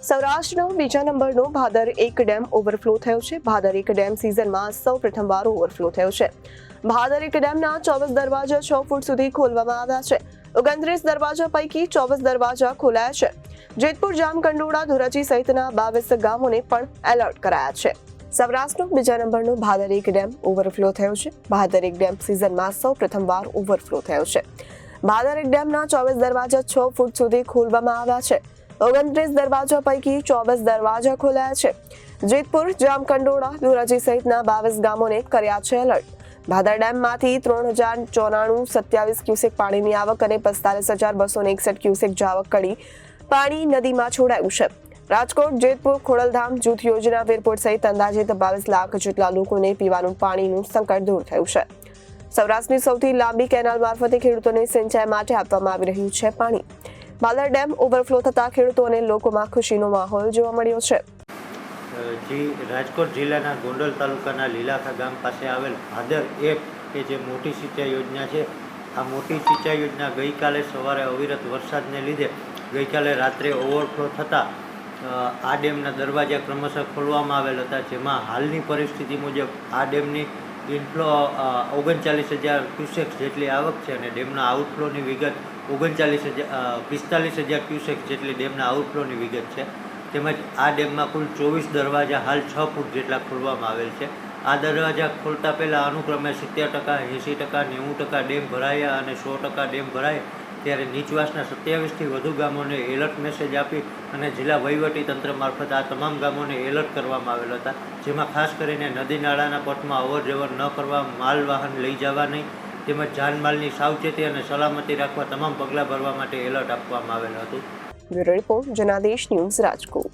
સૌરાષ્ટ્રનો બીજા નંબરનો Bhadar 1 dam overflow થયો છે। ભાદર 1 ડેમ સિઝનમાં સૌ પ્રથમવાર ઓવરફ્લો થયો છે। ભાદર 1 ડેમના 24 દરવાજા 6 ફૂટ સુધી ખોલવામાં આવ્યા છે। 29 દરવાજા પૈકી 24 દરવાજા ખોલાયા છે। જેતપુર, જામકંડોળા, ધોરાજી સહિતના 22 ગામોને પણ એલર્ટ કરાયા છે। સૌરાષ્ટ્રનો બીજા નંબરનો ભાદર 1 ડેમ ઓવરફ્લો થયો છે। ભાદર 1 ડેમ સિઝનમાં સૌ પ્રથમવાર ઓવરફ્લો થયો છે। ભાદર 1 ડેમના 24 દરવાજા 6 ફૂટ સુધી ખોલવામાં આવ્યા છે। 29 દરવાજા પૈકી 24 દરવાજા ખોલાયા છે। જેતપુર, જામકંડોળા, ધોરાજી સહિતના 22 ગામોને કર્યા છે એલર્ટ। ભાદર ડેમમાંથી 3094 ક્યુસેક પાણીની આવક અને 45,261 ક્યુસેક જાવક કરી પાણી નદીમાં છોડાયું છે। રાજકોટ, જેતપુર, ખોડલધામ જૂથ યોજના, વીરપુર સહિત અંદાજિત 22 લાખ જેટલા લોકોને પીવાનું પાણીનું સંકટ દૂર થયું છે। સૌરાષ્ટ્રની સૌથી લાંબી કેનાલ મારફતે ખેડૂતોને સિંચાઈ માટે આપવામાં આવી રહ્યું છે પાણી। ભાદર ડેમ ઓવરફ્લો થતા ખેડૂતો અને લોકોમાં ખુશીનો માહોલ જોવા મળ્યો છે। રાજકોટ જિલ્લાના ગોંડલ તાલુકાના લીલાખા ગામ પાસે આવેલ ભાદર 1 કે જે મોટી સિંચાઈ યોજના છે, આ મોટી સિંચાઈ યોજના ગઈકાલે સવારે અવિરત વરસાદને લીધે ગઈકાલે રાત્રે ઓવરફ્લો થતાં આ ડેમના દરવાજા ક્રમશઃ ખોલવામાં આવેલ હતા, જેમાં હાલની પરિસ્થિતિ મુજબ આ ડેમની ઇનફ્લો 39,000 ક્યુસેક જેટલી આવક છે અને ડેમના આઉટફ્લોની વિગત 45,000 ક્યુસેક જેટલી ડેમના આઉટફ્લોની વિગત છે। તેમજ આ ડેમમાં કુલ 24 દરવાજા હાલ 6 ફૂટ જેટલા ખોલવામાં આવેલ છે। આ દરવાજા ખોલતા પહેલાં અનુક્રમે 70%, 80%, 90% ડેમ ભરાયા અને 100% ડેમ ભરાયા, ત્યારે નીચવાસના 27થી વધુ ગામોને એલર્ટ મેસેજ આપી અને જિલ્લા વહીવટીતંત્ર મારફત આ તમામ ગામોને એલર્ટ કરવામાં આવેલ હતા, જેમાં ખાસ કરીને નદી નાળાના પટમાં અવરજવર ન કરવા, માલ વાહન લઈ જવા નહીં, તેમજ જાનમાલની સાવચેતી અને સલામતી રાખવા તમામ પગલાં ભરવા માટે એલર્ટ આપવામાં આવેલ હતું। Bureau report, Janadesh news, Rajkot.